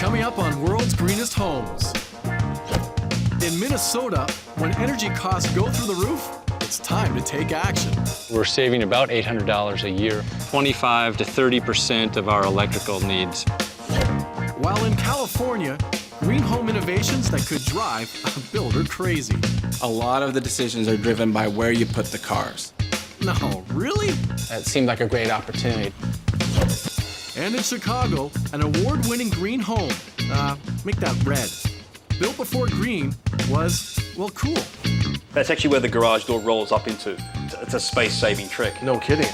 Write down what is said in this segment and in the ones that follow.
Coming up on World's Greenest Homes. In Minnesota, when energy costs go through the roof, it's time to take action. We're saving about $800 a year, 25 to 30% of our electrical needs. While in California, green home innovations that could drive a builder crazy. A lot of the decisions are driven by where you put the cars. No, really? It seemed like a great opportunity. And in Chicago, an award-winning green home, make that red, built before green was, well, cool. That's actually where the garage door rolls up into. It's a space-saving trick. No kidding.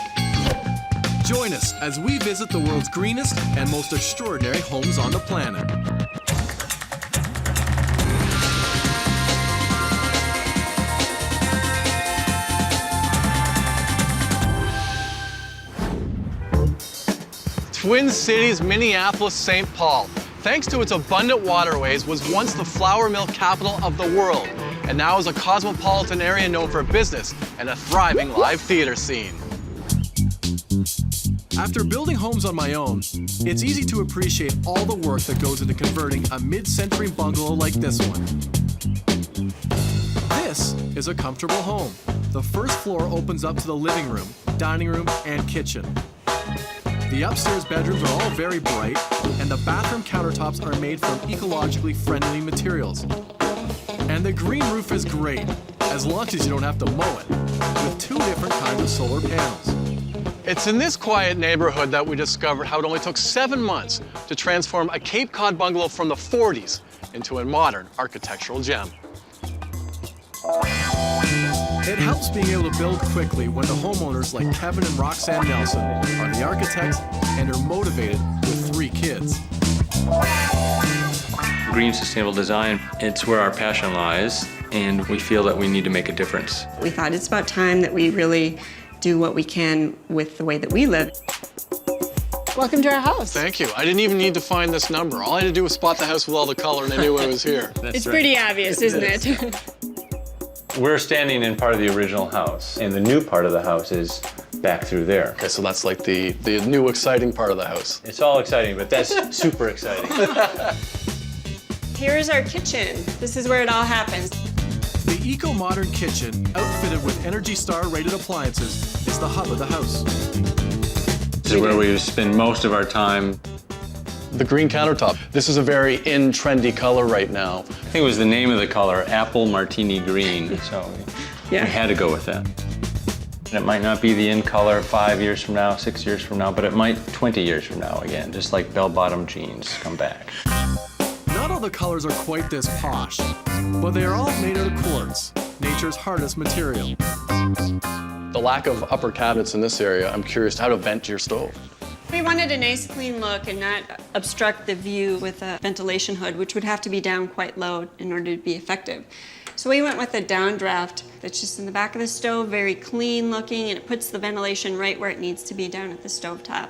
Join us as we visit the world's greenest and most extraordinary homes on the planet. Twin Cities, Minneapolis, St. Paul, thanks to its abundant waterways, was once the flour mill capital of the world, and now is a cosmopolitan area known for business and a thriving live theater scene. After building homes on my own, it's easy to appreciate all the work that goes into converting a mid-century bungalow like this one. This is a comfortable home. The first floor opens up to the living room, dining room, and kitchen. The upstairs bedrooms are all very bright, and the bathroom countertops are made from ecologically friendly materials. And the green roof is great, as long as you don't have to mow it, with 2 different kinds of solar panels. It's in this quiet neighborhood that we discovered how it only took 7 months to transform a Cape Cod bungalow from the 40s into a modern architectural gem. It helps being able to build quickly when the homeowners like Kevin and Roxanne Nelson are the architects and are motivated with 3 kids. Green sustainable design, it's where our passion lies, and we feel that we need to make a difference. We thought it's about time that we really do what we can with the way that we live. Welcome to our house. Thank you. I didn't even need to find this number. All I had to do was spot the house with all the color and I knew it was here. It's pretty obvious, isn't it? We're standing in part of the original house, and the new part of the house is back through there. Okay, so that's like the new exciting part of the house. It's all exciting, but that's super exciting. Here's our kitchen. This is where it all happens. The eco-modern kitchen, outfitted with Energy Star rated appliances, is the hub of the house. This is where we spend most of our time. The green countertop. This is a very in trendy color right now. I think it was the name of the color, Apple Martini Green, so we had to go with that. And it might not be the in color 5 years from now, 6 years from now, but it might 20 years from now again, just like bell-bottom jeans come back. Not all the colors are quite this posh, but they are all made out of quartz, nature's hardest material. The lack of upper cabinets in this area, I'm curious how to vent your stove. We wanted a nice clean look and not obstruct the view with a ventilation hood, which would have to be down quite low in order to be effective. So we went with a downdraft that's just in the back of the stove, very clean looking, and it puts the ventilation right where it needs to be down at the stovetop.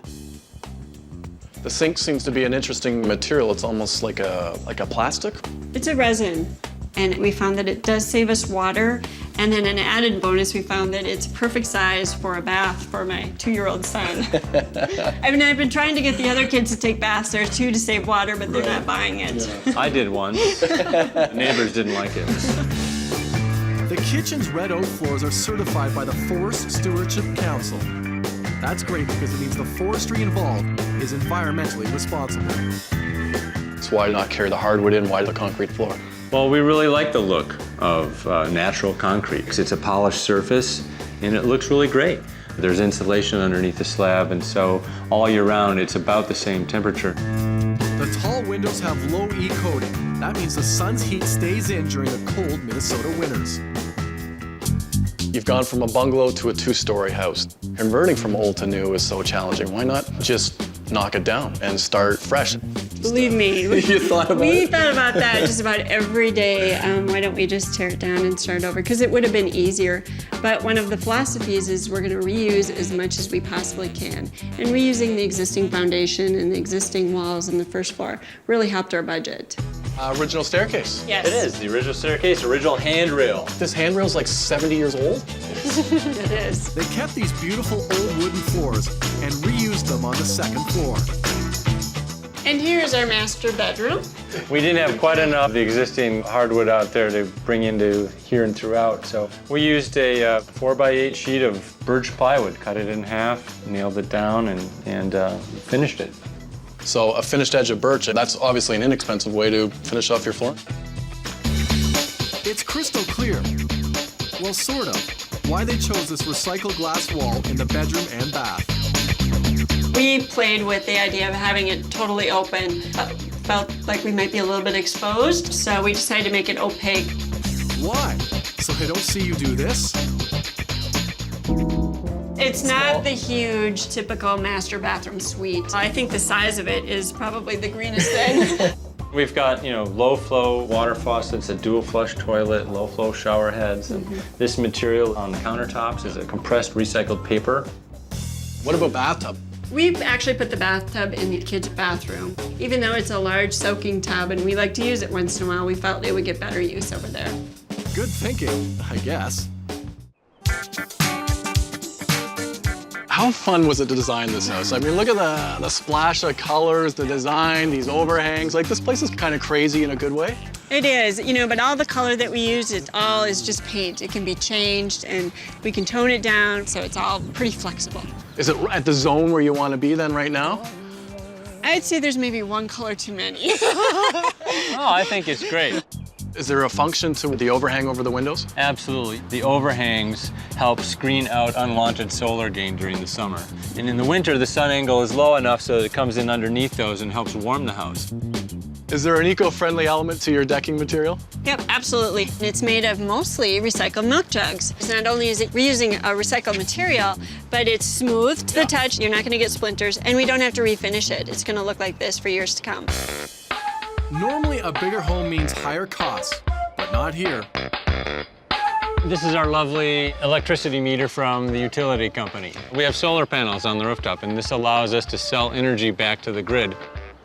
The sink seems to be an interesting material. It's almost like a plastic. It's a resin, and we found that it does save us water. And then an added bonus, we found that it's perfect size for a bath for my 2-year-old son. I mean, I've been trying to get the other kids to take baths there too to save water, but they're not buying it. Yeah. I did one. The neighbors didn't like it. The kitchen's red oak floors are certified by the Forest Stewardship Council. That's great because it means the forestry involved is environmentally responsible. So why not carry the hardwood in? Why the concrete floor? Well, we really like the look of natural concrete because it's a polished surface and it looks really great. There's insulation underneath the slab, and so all year round it's about the same temperature. The tall windows have low E coating. That means the sun's heat stays in during the cold Minnesota winters. You've gone from a bungalow to a 2-story house. Converting from old to new is so challenging. Why not just knock it down and start fresh? Believe me, You thought about we it? thought about that just about every day. Why don't we just tear it down and start over? Because it would have been easier. But one of the philosophies is we're going to reuse as much as we possibly can. And reusing the existing foundation and the existing walls on the first floor really helped our budget. Original staircase. Yes. It is, the original staircase, original handrail. This handrail's like 70 years old. It is. They kept these beautiful old wooden floors and reused them on the 2nd floor. And here's our master bedroom. We didn't have quite enough of the existing hardwood out there to bring into here and throughout, so we used a 4x8 sheet of birch plywood, cut it in half, nailed it down, and finished it. So a finished edge of birch, that's obviously an inexpensive way to finish off your floor. It's crystal clear. Well, sort of. Why they chose this recycled glass wall in the bedroom and bath. We played with the idea of having it totally open, but felt like we might be a little bit exposed, so we decided to make it opaque. Why? So they don't see you do this? It's not the huge, typical master bathroom suite. I think the size of it is probably the greenest thing. We've got, low flow water faucets, a dual flush toilet, low flow shower heads, and this material on the countertops is a compressed recycled paper. What about bathtub? We've actually put the bathtub in the kids' bathroom. Even though it's a large soaking tub and we like to use it once in a while, we felt it would get better use over there. Good thinking, I guess. How fun was it to design this house? I mean, look at the splash of colors, the design, these overhangs. Like, this place is kind of crazy in a good way. It is, but all the color that we use, it all is just paint. It can be changed and we can tone it down, so it's all pretty flexible. Is it at the zone where you want to be then right now? I'd say there's maybe one color too many. Oh, I think it's great. Is there a function to the overhang over the windows? Absolutely. The overhangs help screen out unwanted solar gain during the summer. And in the winter, the sun angle is low enough so that it comes in underneath those and helps warm the house. Is there an eco-friendly element to your decking material? Yep, absolutely. It's made of mostly recycled milk jugs. Not only is it reusing a recycled material, but it's smooth to the touch. You're not going to get splinters, and we don't have to refinish it. It's going to look like this for years to come. Normally, a bigger home means higher costs, but not here. This is our lovely electricity meter from the utility company. We have solar panels on the rooftop, and this allows us to sell energy back to the grid.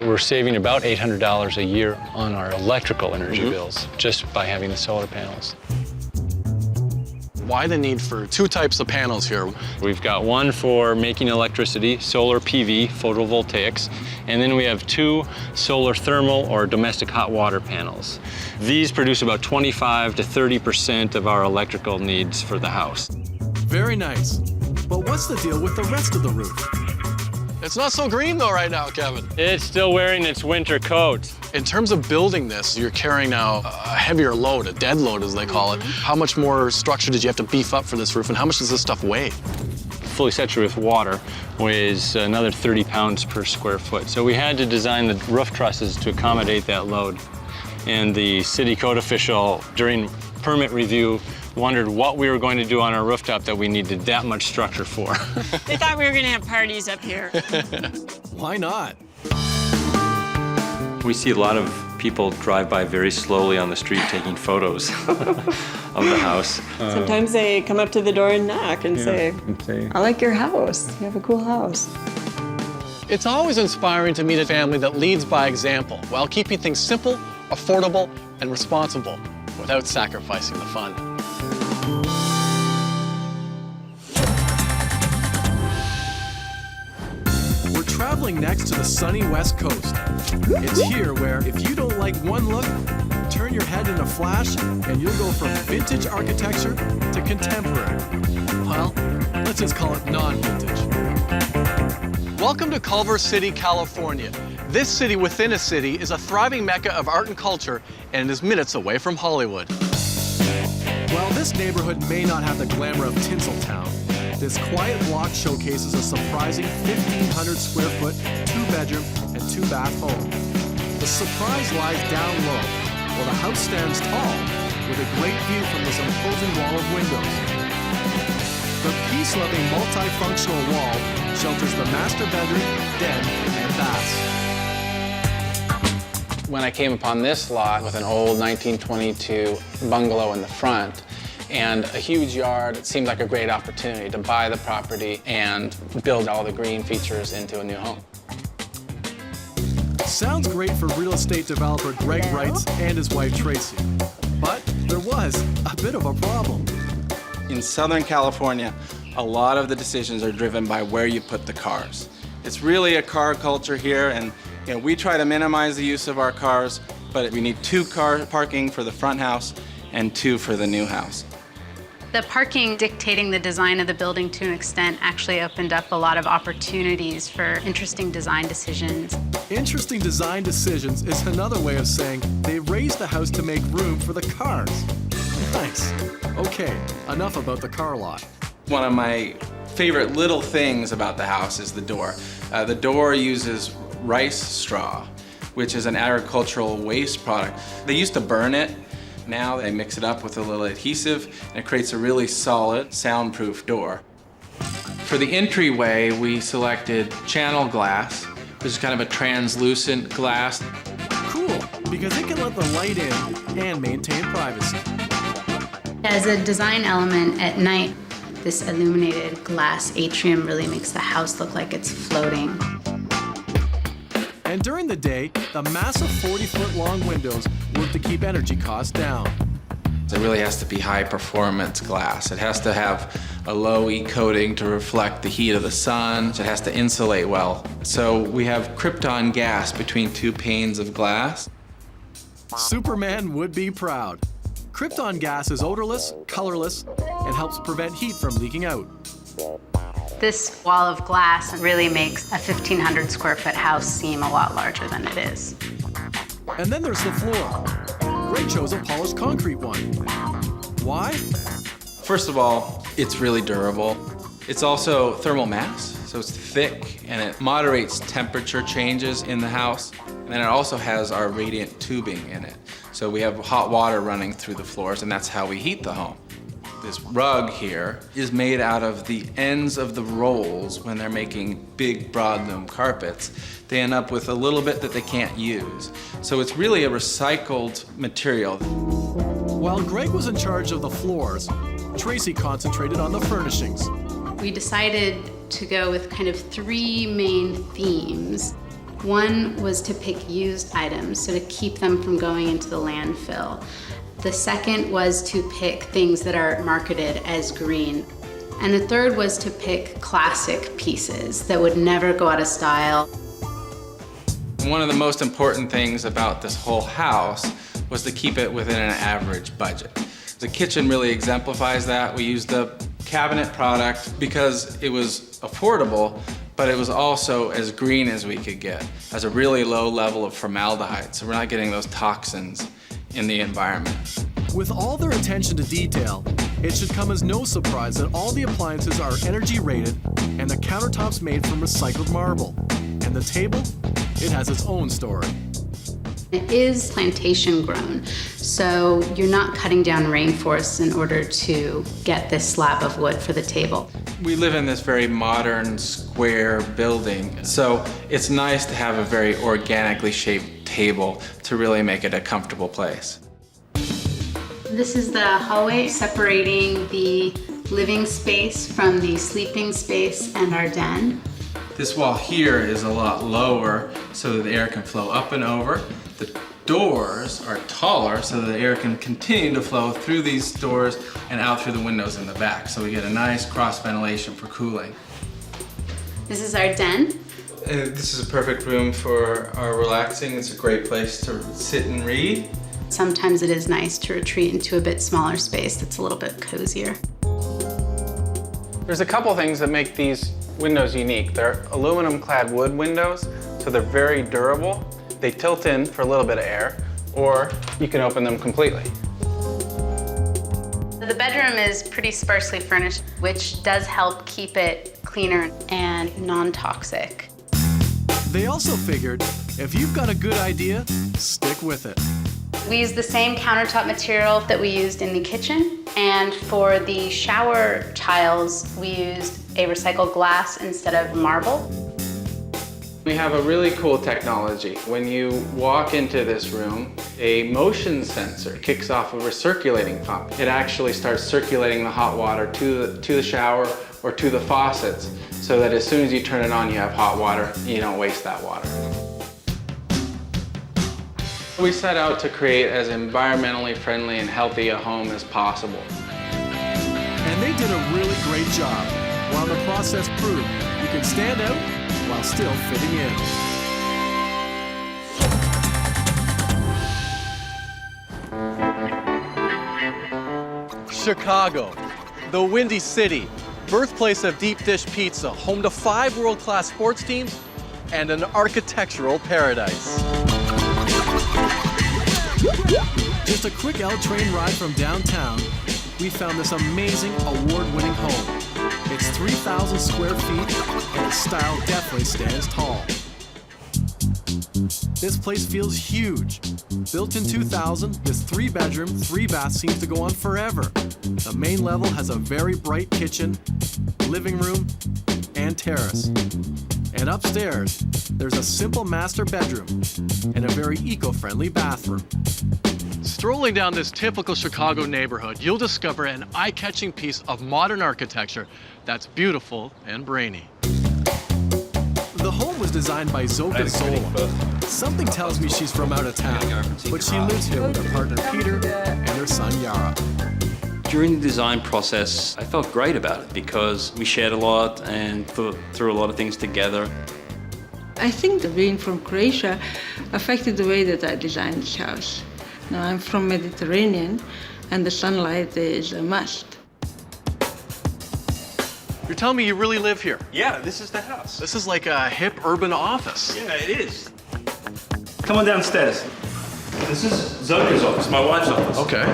We're saving about $800 a year on our electrical energy bills just by having the solar panels. Why the need for two types of panels here? We've got one for making electricity, solar PV, photovoltaics, and then we have two solar thermal or domestic hot water panels. These produce about 25 to 30% of our electrical needs for the house. Very nice. But what's the deal with the rest of the roof? It's not so green though right now, Kevin. It's still wearing its winter coat. In terms of building this, you're carrying now a heavier load, a dead load as they call it. How much more structure did you have to beef up for this roof, and how much does this stuff weigh? Fully saturated with water weighs another 30 pounds per square foot. So we had to design the roof trusses to accommodate that load. And the city code official, during permit review, wondered what we were going to do on our rooftop that we needed that much structure for. They thought we were going to have parties up here. Why not? We see a lot of people drive by very slowly on the street taking photos of the house. Sometimes they come up to the door and knock and say, I like your house. You have a cool house. It's always inspiring to meet a family that leads by example while keeping things simple, affordable, and responsible without sacrificing the fun. We're traveling next to the sunny West Coast. It's here where, if you don't like one look, turn your head in a flash and you'll go from vintage architecture to contemporary. Well, let's just call it non-vintage. Welcome to Culver City, California. This city within a city is a thriving mecca of art and culture, and is minutes away from Hollywood. While this neighborhood may not have the glamour of Tinseltown, this quiet block showcases a surprising 1,500 square foot, 2-bedroom and 2-bath home. The surprise lies down low, while the house stands tall with a great view from this imposing wall of windows. The peace-loving multifunctional wall shelters the master bedroom, den, and baths. When I came upon this lot with an old 1922 bungalow in the front and a huge yard, it seemed like a great opportunity to buy the property and build all the green features into a new home. Sounds great for real estate developer Greg Wrights and his wife Tracy. But there was a bit of a problem. In Southern California, a lot of the decisions are driven by where you put the cars. It's really a car culture here, and You know, we try to minimize the use of our cars, but we need 2 car parking for the front house and 2 for the new house. The parking dictating the design of the building to an extent actually opened up a lot of opportunities for interesting design decisions. Interesting design decisions is another way of saying they raised the house to make room for the cars. Nice. Okay, enough about the car lot. One of my favorite little things about the house is the door. The door uses rice straw, which is an agricultural waste product. They used to burn it. Now they mix it up with a little adhesive, and it creates a really solid, soundproof door. For the entryway, we selected channel glass, which is kind of a translucent glass. Cool, because it can let the light in and maintain privacy. As a design element at night, this illuminated glass atrium really makes the house look like it's floating. And during the day, the massive 40-foot long windows work to keep energy costs down. It really has to be high performance glass. It has to have a low E coating to reflect the heat of the sun. It has to insulate well. So we have krypton gas between 2 panes of glass. Superman would be proud. Krypton gas is odorless, colorless, and helps prevent heat from leaking out. This wall of glass really makes a 1,500 square foot house seem a lot larger than it is. And then there's the floor. Greg chose a polished concrete one. Why? First of all, it's really durable. It's also thermal mass, so it's thick and it moderates temperature changes in the house. And then it also has our radiant tubing in it. So we have hot water running through the floors, and that's how we heat the home. This rug here is made out of the ends of the rolls when they're making big broadloom carpets. They end up with a little bit that they can't use. So it's really a recycled material. While Greg was in charge of the floors, Tracy concentrated on the furnishings. We decided to go with kind of 3 main themes. One was to pick used items, so to keep them from going into the landfill. The second was to pick things that are marketed as green. And the third was to pick classic pieces that would never go out of style. One of the most important things about this whole house was to keep it within an average budget. The kitchen really exemplifies that. We used the cabinet product because it was affordable, but it was also as green as we could get, has a really low level of formaldehyde, so we're not getting those toxins in the environment. With all their attention to detail, it should come as no surprise that all the appliances are energy rated and the countertops made from recycled marble. And the table, it has its own story. It is plantation grown, so you're not cutting down rainforests in order to get this slab of wood for the table. We live in this very modern square building, so it's nice to have a very organically shaped table to really make it a comfortable place. This is the hallway separating the living space from the sleeping space and our den. This wall here is a lot lower so that the air can flow up and over. The doors are taller so that the air can continue to flow through these doors and out through the windows in the back. So we get a nice cross ventilation for cooling. This is our den. This is a perfect room for our relaxing. It's a great place to sit and read. Sometimes it is nice to retreat into a bit smaller space that's a little bit cozier. There's a couple things that make these windows unique. They're aluminum clad wood windows, so they're very durable. They tilt in for a little bit of air, or you can open them completely. The bedroom is pretty sparsely furnished, which does help keep it cleaner and non-toxic. They also figured, if you've got a good idea, stick with it. We used the same countertop material that we used in the kitchen, and for the shower tiles, we used a recycled glass instead of marble. We have a really cool technology. When you walk into this room, a motion sensor kicks off a recirculating pump. It actually starts circulating the hot water to the shower or to the faucets, so that as soon as you turn it on, you have hot water and you don't waste that water. We set out to create as environmentally friendly and healthy a home as possible. And they did a really great job, while the process proved you can stand out while still fitting in. Chicago, the Windy City, birthplace of deep dish pizza, home to 5 world-class sports teams, and an architectural paradise. Just a quick L train ride from downtown, we found this amazing award-winning home. It's 3,000 square feet, and its style definitely stands tall. This place feels huge. Built in 2000, this 3-bedroom, 3-bath seems to go on forever. The main level has a very bright kitchen, living room, and terrace. And upstairs, there's a simple master bedroom and a very eco-friendly bathroom. Strolling down this typical Chicago neighborhood, you'll discover an eye-catching piece of modern architecture that's beautiful and brainy. The home was designed by Zoka Zola. Something tells me she's from out of town, but she lives here with her partner Peter and her son Yara. During the design process, I felt great about it because we shared a lot and thought through a lot of things together. I think that being from Croatia affected the way that I designed this house. Now, I'm from Mediterranean, and the sunlight is a must. You're telling me you really live here? Yeah, this is the house. This is like a hip urban office. Yeah, it is. Come on downstairs. This is Zoka's office, my wife's office. Okay.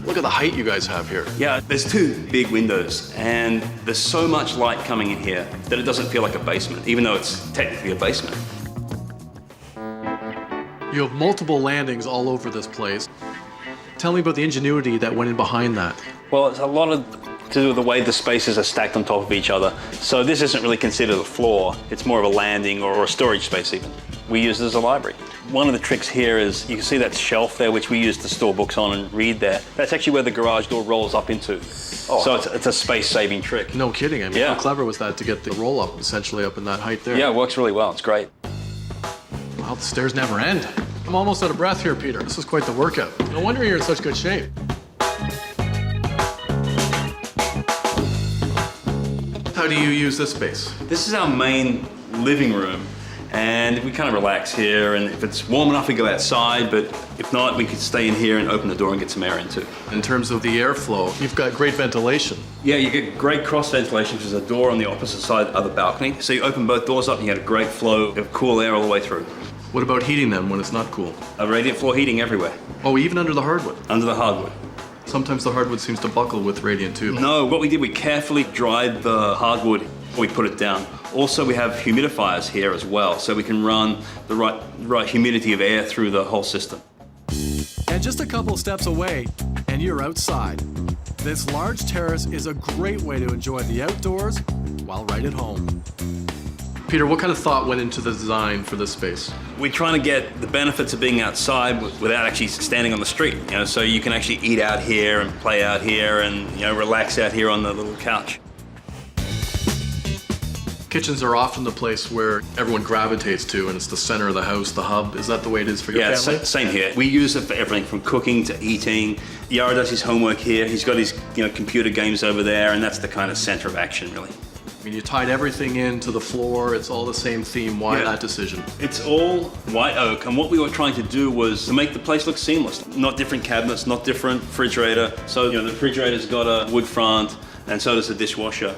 Look at the height you guys have here. Yeah, there's 2 big windows, and there's so much light coming in here that it doesn't feel like a basement, even though it's technically a basement. You have multiple landings all over this place. Tell me about the ingenuity that went in behind that. Well, it's a lot of to do with the way the spaces are stacked on top of each other. So this isn't really considered a floor. It's more of a landing or a storage space even. We use it as a library. One of the tricks here is you can see that shelf there, which we use to store books on and read there. That's actually where the garage door rolls up into. Oh. So it's a space-saving trick. No kidding. I mean, Yeah. how clever was that to get the roll-up essentially up in that height there? Yeah, it works really well. It's great. Well, the stairs never end. I'm almost out of breath here, Peter. This is quite the workout. No wonder you're in such good shape. How do you use this space? This is our main living room, and we kind of relax here, and if it's warm enough, we go outside, but if not, we could stay in here and open the door and get some air in too. In terms of the airflow, you've got great ventilation. Yeah, you get great cross ventilation, which is a door on the opposite side of the balcony. So you open both doors up and you get a great flow of cool air all the way through. What about heating them when it's not cool? A radiant floor heating everywhere, Oh, even under the hardwood? under the hardwood. Sometimes the hardwood seems to buckle with radiant too. No, what we did, we carefully dried the hardwood before we put it down. Also, we have humidifiers here as well, so we can run the right humidity of air through the whole system. And just a couple steps away, and you're outside. This large terrace is a great way to enjoy the outdoors while right at home. Peter, what kind of thought went into the design for this space? We're trying to get the benefits of being outside without actually standing on the street. You know, so you can actually eat out here and play out here and relax out here on the little couch. Kitchens are often the place where everyone gravitates to, and it's the center of the house, the hub. Is that the way it is for your family? Yeah, same here. We use it for everything from cooking to eating. Yara does his homework here. He's got his computer games over there, and that's the kind of center of action, really. I mean, you tied everything into the floor. It's all the same theme. Why that decision? It's all white oak, and what we were trying to do was to make the place look seamless. Not different cabinets, not different refrigerator. So, the refrigerator's got a wood front, and so does the dishwasher.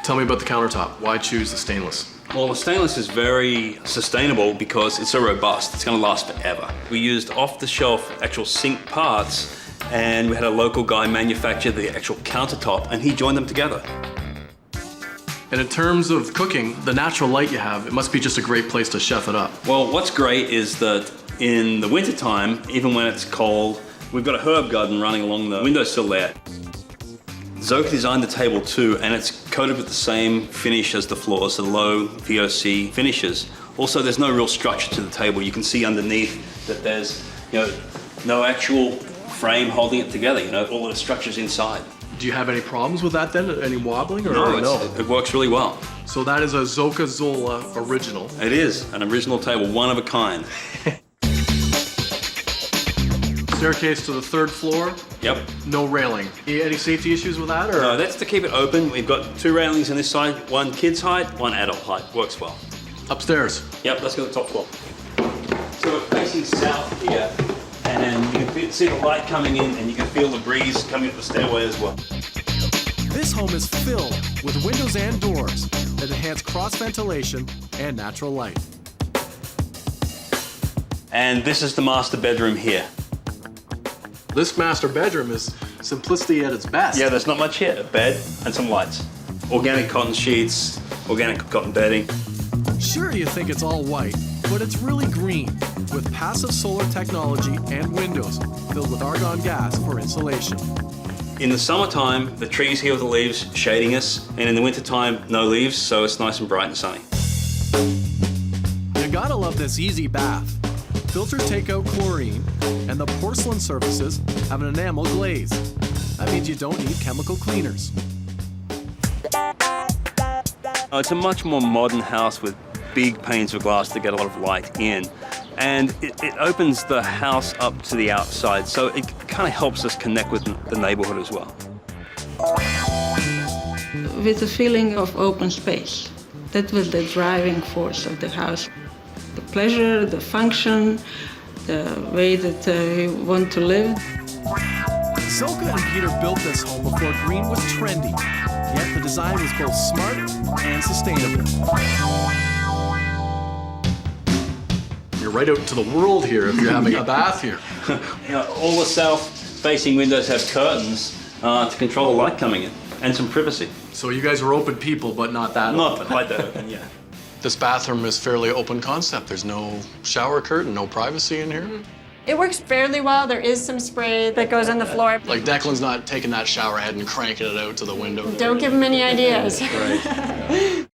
Tell me about the countertop. Why choose the stainless? Well, the stainless is very sustainable because it's so robust. It's going to last forever. We used off-the-shelf actual sink parts, and we had a local guy manufacture the actual countertop, and he joined them together. And in terms of cooking, the natural light you have, it must be just a great place to chef it up. Well, what's great is that in the wintertime, even when it's cold, we've got a herb garden running along the windowsill there. Zoka designed the table too, and it's coated with the same finish as the floors, the low VOC finishes. Also, there's no real structure to the table. You can see underneath that there's, no actual frame holding it together. All of the structure's inside. Do you have any problems with that then? Any wobbling or No, it works really well. So that is a Zoka Zola original. It is an original table, one of a kind. Staircase to the 3rd floor. Yep. No railing. Any safety issues with that? Or? No, that's to keep it open. We've got 2 railings on this side, one kid's height, one adult height. Works well. Upstairs. Yep, let's go to the top floor. So we're facing south here, And you can see the light coming in, and you can feel the breeze coming up the stairway as well. This home is filled with windows and doors that enhance cross ventilation and natural light. And this is the master bedroom here. This master bedroom is simplicity at its best. Yeah, there's not much here. A bed and some lights. Organic cotton sheets, organic cotton bedding. Sure, you think it's all white, but it's really green, with passive solar technology and windows filled with argon gas for insulation. In the summertime, the trees here with the leaves shading us, and in the wintertime, no leaves, so it's nice and bright and sunny. You gotta love this easy bath. Filters take out chlorine, and the porcelain surfaces have an enamel glaze. That means you don't need chemical cleaners. It's a much more modern house with big panes of glass to get a lot of light in. And it opens the house up to the outside, so it kind of helps us connect with the neighborhood as well. With a feeling of open space. That was the driving force of the house. The pleasure, the function, the way that we want to live. Zoka and Peter built this home before green was trendy, yet the design was both smart and sustainable. You're right out to the world here if you're having a bath here. You know, all the south-facing windows have curtains to control the light coming in, and some privacy. So you guys are open people, but not that Not open. quite that open, yeah. This bathroom is fairly open concept. There's no shower curtain, no privacy in here. It works fairly well. There is some spray that goes on the floor. Like Declan's not taking that shower head and cranking it out to the window. Don't give him any ideas. Right.